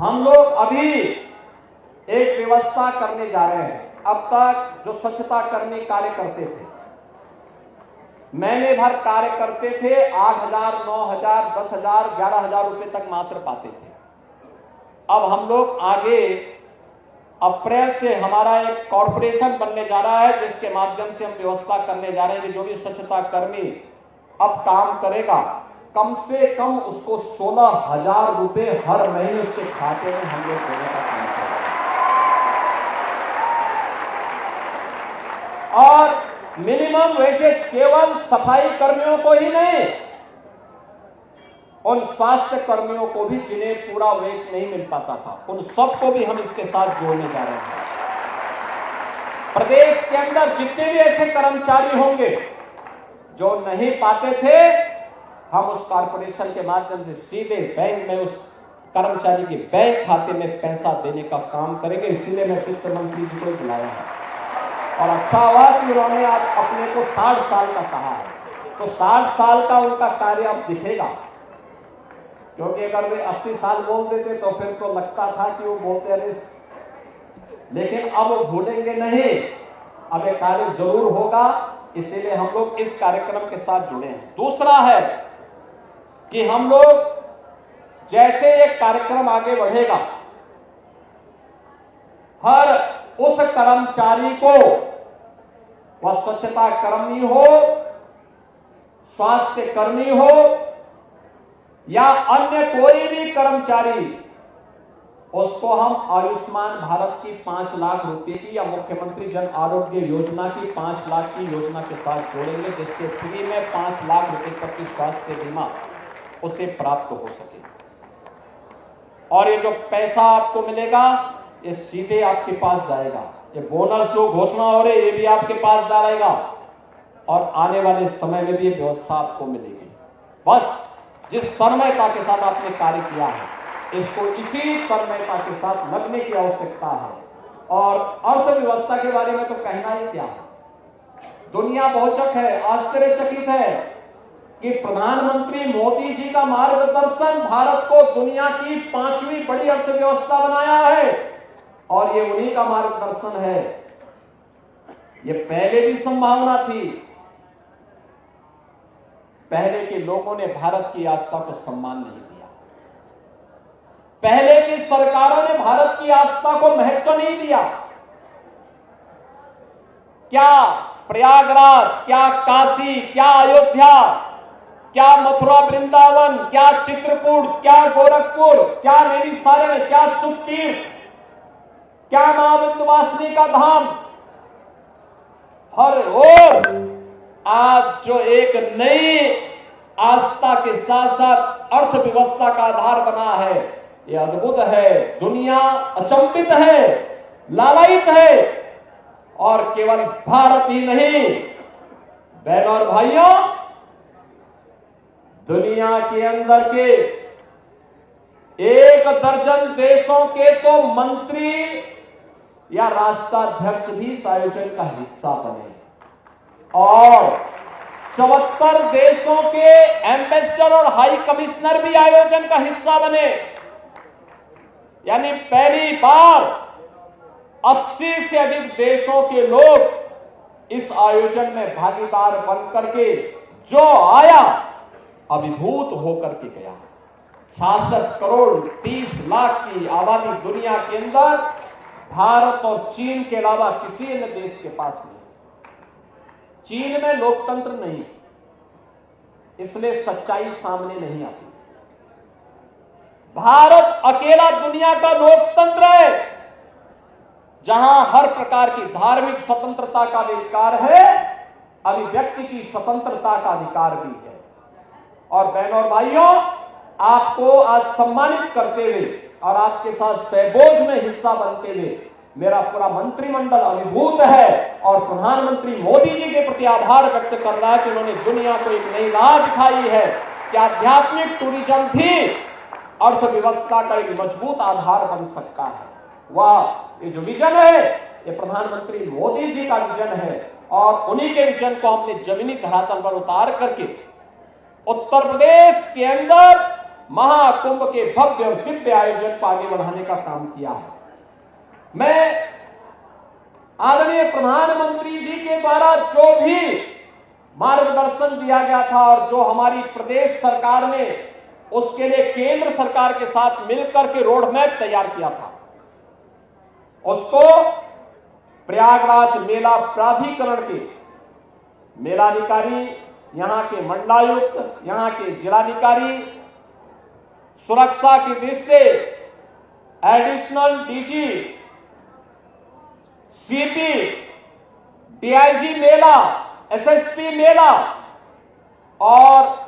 हम लोग अभी एक व्यवस्था करने जा रहे हैं। अब तक जो स्वच्छता कर्मी कार्य करते थे, महीने भर कार्य करते थे, 8,000, 9,000, 10,000, 11,000 रुपए तक मात्र पाते थे। अब हम लोग आगे अप्रैल से हमारा एक कॉर्पोरेशन बनने जा रहा है, जिसके माध्यम से हम व्यवस्था करने जा रहे हैं कि जो भी स्वच्छता कर्मी अब काम करेगा, कम से कम उसको 16,000 रुपए हर महीने उसके खाते में हम लोग देने का काम करेंगे। और मिनिमम वेजेस केवल सफाई कर्मियों को ही नहीं, उन स्वास्थ्य कर्मियों को भी जिन्हें पूरा वेज नहीं मिल पाता था, उन सबको भी हम इसके साथ जोड़ने जा रहे हैं। प्रदेश के अंदर जितने भी ऐसे कर्मचारी होंगे जो नहीं पाते थे, हम उस कॉर्पोरेशन के माध्यम से सीधे बैंक में उस कर्मचारी के बैंक खाते में पैसा देने का काम करेंगे। इसीलिए मैं वित्त मंत्री जी को बुलाया है। और अच्छा हुआ कि उन्होंने आप अपने को 60 साल का कहा है, तो 60 साल का उनका कार्य अब दिखेगा। क्योंकि अगर वे 80 साल बोल देते तो फिर तो लगता था कि वो बोलते रहे, लेकिन अब वो भूलेंगे नहीं, अब ये कार्य जरूर होगा। इसीलिए हम लोग इस कार्यक्रम के साथ जुड़े हैं। दूसरा है कि हम लोग जैसे ये कार्यक्रम आगे बढ़ेगा, हर उस कर्मचारी को, वह स्वच्छता कर्मी हो, स्वास्थ्य कर्मी हो या अन्य कोई भी कर्मचारी, उसको हम आयुष्मान भारत की 5 लाख रुपए की या मुख्यमंत्री जन आरोग्य योजना की 5 लाख की योजना के साथ जोड़ेंगे, जिससे फ्री में 5 लाख रुपए तक की स्वास्थ्य बीमा उसे प्राप्त हो सके। और ये जो पैसा आपको मिलेगा, ये सीधे आपके पास जाएगा। ये बोनस जो घोषणा हो रही है, ये भी आपके पास जाएगा और आने वाले समय में भी ये व्यवस्था आपको मिलेगी। बस जिस तन्मयता के साथ आपने कार्य किया है, इसको इसी तन्मयता के साथ लगने की आवश्यकता है। और अर्थव्यवस्था के बारे में तो कहना ही क्या है। दुनिया बहुचक है, आश्चर्यचकित है कि प्रधानमंत्री मोदी जी का मार्गदर्शन भारत को दुनिया की 5वीं बड़ी अर्थव्यवस्था बनाया है। और ये उन्हीं का मार्गदर्शन है। ये पहले भी संभावना थी, पहले के लोगों ने भारत की आस्था को सम्मान नहीं दिया, पहले की सरकारों ने भारत की आस्था को महत्व नहीं दिया। क्या प्रयागराज, क्या काशी, क्या अयोध्या, क्या मथुरा वृंदावन, क्या चित्रकूट, क्या गोरखपुर, क्या नैमिषारण्य, क्या सुखतीर्थ, क्या मां विंध्यवासिनी का धाम, हर ओर आज जो एक नई आस्था के साथ साथ अर्थव्यवस्था का आधार बना है, यह अद्भुत है। दुनिया अचंभित है, लालायित है। और केवल भारत ही नहीं, बहनों और भाइयों, दुनिया के अंदर के 1 दर्जन देशों के तो मंत्री या राष्ट्राध्यक्ष भी इस आयोजन का हिस्सा बने और 74 देशों के एम्बेसडर और हाई कमिश्नर भी आयोजन का हिस्सा बने। यानी पहली बार 80 से अधिक देशों के लोग इस आयोजन में भागीदार बनकर के जो आया, अभिभूत होकर के गया। 66 करोड़ 30 लाख की आबादी दुनिया के अंदर भारत और चीन के अलावा किसी अन्य देश के पास नहीं। चीन में लोकतंत्र नहीं, इसलिए सच्चाई सामने नहीं आती। भारत अकेला दुनिया का लोकतंत्र है जहां हर प्रकार की धार्मिक स्वतंत्रता का अधिकार है, अभिव्यक्ति की स्वतंत्रता का अधिकार भी है। और बहनों और भाइयों, आपको आज सम्मानित करते हुए और आपके साथ सहभोज में हिस्सा बनते हुए मेरा पूरा मंत्रिमंडल अभिभूत है और प्रधानमंत्री मोदी जी के प्रति आभार व्यक्त कर रहा है कि उन्होंने दुनिया को एक नई राह दिखाई है कि आध्यात्मिक टूरिज्म भी अर्थव्यवस्था का एक मजबूत आधार बन सकता है। वह ये जो विजन है, ये प्रधानमंत्री मोदी जी का विजन है और उन्हीं के विजन को हमने जमीनी धरातल पर उतार करके उत्तर प्रदेश के अंदर महाकुंभ के भव्य और दिव्य आयोजन को आगे बढ़ाने का काम किया है। मैं आदरणीय प्रधानमंत्री जी के द्वारा जो भी मार्गदर्शन दिया गया था और जो हमारी प्रदेश सरकार ने उसके लिए केंद्र सरकार के साथ मिलकर के रोड मैप तैयार किया था, उसको प्रयागराज मेला प्राधिकरण के मेलाधिकारी, यहां के मंडलायुक्त, यहां के जिलाधिकारी, सुरक्षा की दृष्टि से एडिशनल डीजी, सीपी, डीआईजी मेला, एसएसपी मेला और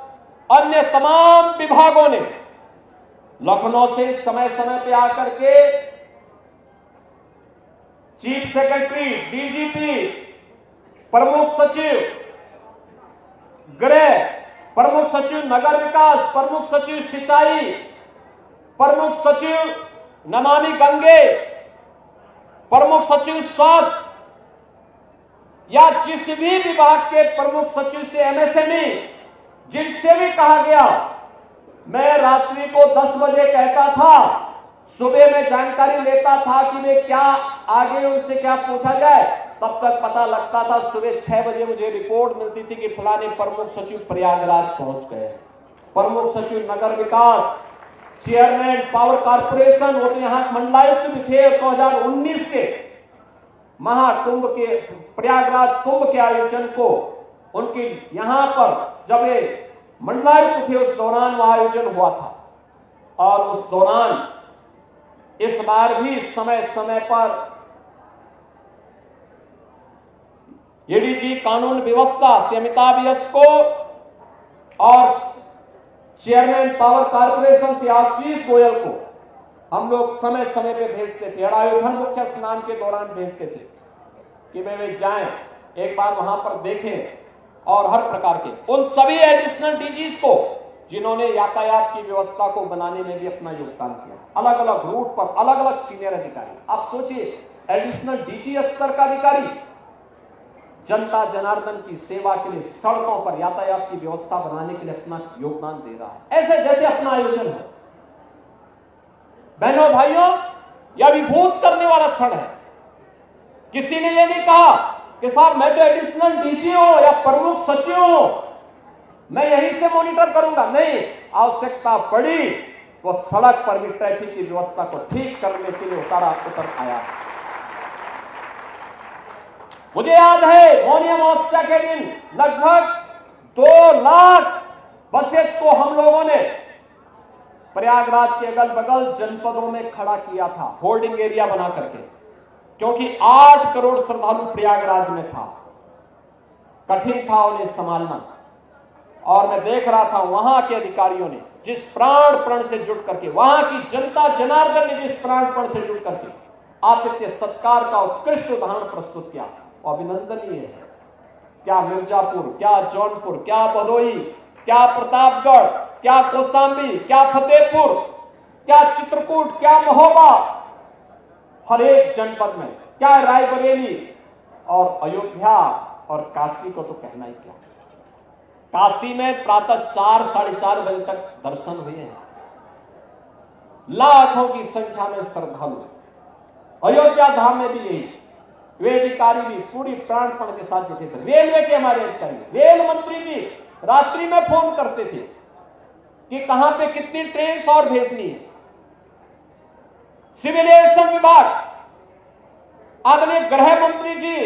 अन्य तमाम विभागों ने लखनऊ से समय समय पे आकर के चीफ सेक्रेटरी, डीजीपी, प्रमुख सचिव गृह, प्रमुख सचिव नगर विकास, प्रमुख सचिव सिंचाई, प्रमुख सचिव नमामि गंगे, प्रमुख सचिव स्वास्थ्य या जिस भी विभाग के प्रमुख सचिव से एमएसएमई, जिनसे भी कहा गया, मैं रात्रि को 10 बजे कहता था, सुबह में जानकारी लेता था कि वे क्या आगे उनसे क्या पूछा जाए, तब तक पता लगता था सुबह 6 बजे मुझे रिपोर्ट मिलती थी कि फलाने प्रमुख सचिव प्रयागराज पहुंच गए, प्रमुख सचिव नगर विकास, चेयरमैन पावर कारपोरेशन, वो तो यहां मंडलायुक्त भी थे। 2019 के महाकुंभ के प्रयागराज कुंभ के आयोजन को उनकी यहां पर जब ये मंडलायुक्त थे उस दौरान वह आयोजन हुआ था और उस दौरान इस बार भी समय समय पर एडीजी कानून व्यवस्था से अमिताभ यश को और चेयरमैन पावर कारपोरेशन से आशीष गोयल को हम लोग समय समय पे भेजते थे और आयोजन मुख्य स्नान के दौरान भेजते थे कि वे जाएं, एक बार वहां पर देखें और हर प्रकार के उन सभी एडिशनल डीजीज को जिन्होंने यातायात की व्यवस्था को बनाने में भी अपना योगदान किया, अलग अलग रूट पर अलग अलग सीनियर अधिकारी। आप सोचिए, एडिशनल डीजी स्तर का अधिकारी जनता जनार्दन की सेवा के लिए सड़कों पर यातायात की व्यवस्था बनाने के लिए अपना योगदान दे रहा है, ऐसे जैसे अपना आयोजन है। बहनों भाइयों, यह विभूत करने वाला क्षण है। किसी ने यह नहीं कहा कि साहब मैं तो एडिशनल डीजी हूं या प्रमुख सचिव हूं, मैं यहीं से मॉनिटर करूंगा। नहीं, आवश्यकता पड़ी तो सड़क पर भी ट्रैफिक की व्यवस्था को ठीक करने के लिए उतर आया। मुझे याद है मौनी अमावस्या के दिन लगभग 2 लाख बसेज को हम लोगों ने प्रयागराज के अगल बगल जनपदों में खड़ा किया था, होल्डिंग एरिया बना करके, क्योंकि 8 करोड़ श्रद्धालु प्रयागराज में था। कठिन था उन्हें संभालना और मैं देख रहा था वहां के अधिकारियों ने जिस प्राण प्रण से जुट करके, वहां की जनता जनार्दन ने जिस प्राण प्रण से जुट करके आतिथ्य सत्कार का उत्कृष्ट उदाहरण प्रस्तुत किया, अभिनंदनीय है। क्या मिर्जापुर, क्या जौनपुर, क्या भदोही, क्या प्रतापगढ़, क्या कौशाम्बी, क्या फतेहपुर, क्या चित्रकूट, क्या महोबा, हर एक जनपद में, क्या रायबरेली और अयोध्या और काशी को तो कहना ही क्या। काशी में प्रातः 4 साढ़े 4 बजे तक दर्शन हुए हैं, लाखों की संख्या में श्रद्धालु। अयोध्या धाम में भी यही, वे अधिकारी भी पूरी प्राणपण के साथ जुटे थे। रेलवे के हमारे अधिकारी, रेल मंत्री जी रात्रि में फोन करते थे कि कहां पे कितनी ट्रेन और भेजनी है। सिविल एविएशन विभाग, आदरणीय गृह मंत्री जी,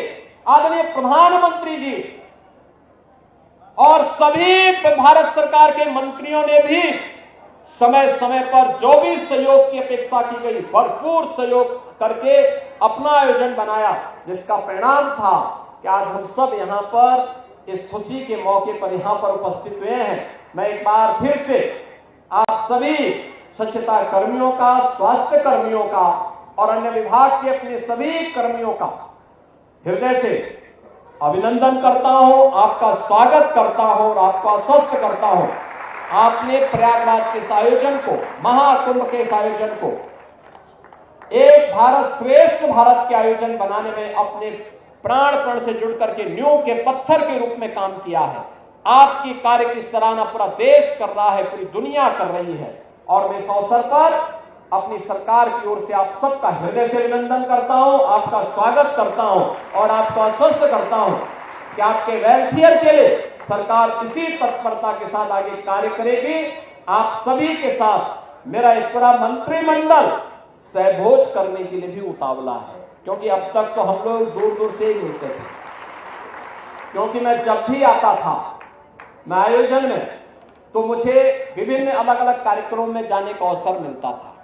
आदरणीय प्रधानमंत्री जी और सभी भारत सरकार के मंत्रियों ने भी समय समय पर जो भी सहयोग की अपेक्षा की गई, भरपूर सहयोग करके अपना आयोजन बनाया, जिसका परिणाम था कि आज हम सब यहां पर इस खुशी के मौके पर यहां पर उपस्थित हुए हैं। मैं एक बार फिर से आप सभी स्वच्छता कर्मियों का, स्वास्थ्य कर्मियों का और अन्य विभाग के अपने सभी कर्मियों का हृदय से अभिनंदन करता हूं, आपका स्वागत करता हूं और आपको आश्वस्त करता हूं। आपने प्रयागराज के इस आयोजन को, महाकुंभ के इस आयोजन को एक भारत श्रेष्ठ भारत के आयोजन बनाने में अपने प्राण प्रण से जुड़ करके नींव के पत्थर के रूप में काम किया है। आपकी कार्य की सराहना पूरा देश कर रहा है, पूरी दुनिया कर रही है। और मैं इस अवसर पर अपनी सरकार की ओर से आप सबका हृदय से अभिनंदन करता हूं, आपका स्वागत करता हूं और आपको आश्वस्त करता हूं कि आपके वेलफेयर के लिए सरकार इसी तत्परता के साथ आगे कार्य करेगी। आप सभी के साथ मेरा एक पूरा मंत्रिमंडल सहभोज करने के लिए भी उतावला है, क्योंकि अब तक तो हम लोग दूर दूर से ही मिलते थे। क्योंकि मैं जब भी आता था मैं आयोजन में, तो मुझे विभिन्न अलग अलग कार्यक्रमों में जाने का अवसर मिलता था,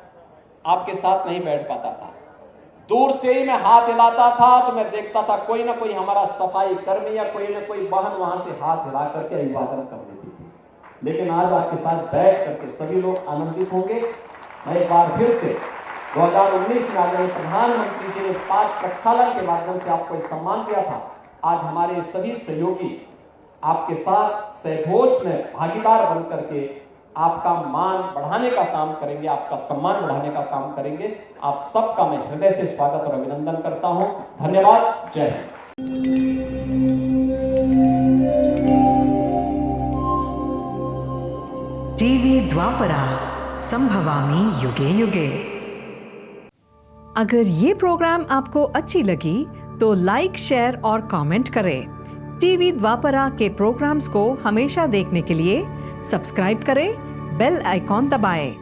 आपके साथ नहीं बैठ पाता था। दूर से ही मैं हाथ हिलाता था तो मैं देखता था कोई ना कोई हमारा सफाई कर्मी या कोई ना कोई बहन वहां से हाथ हिला करके अभिवादन कर देती थी। लेकिन आज आपके साथ बैठ करके सभी लोग आनंदित होंगे। मैं एक बार फिर से 2019 में आदरणीय प्रधानमंत्री जी ने 5 प्रक्षालन के माध्यम से आपको सम्मान दिया था। आज हमारे सभी सहयोगी आपके साथ सहभोज में भागीदार बन करके आपका मान बढ़ाने का काम करेंगे, आपका सम्मान बढ़ाने का काम करेंगे। आप सबका मैं हृदय से स्वागत और अभिनंदन करता हूं। धन्यवाद। जय हिंद। टीवी द्वापरा, संभवामि युगे युगे। अगर ये प्रोग्राम आपको अच्छी लगी तो लाइक, शेयर और कमेंट करें। टीवी द्वापरा के प्रोग्राम्स को हमेशा देखने के लिए सब्सक्राइब करें, बेल आइकॉन दबाएं।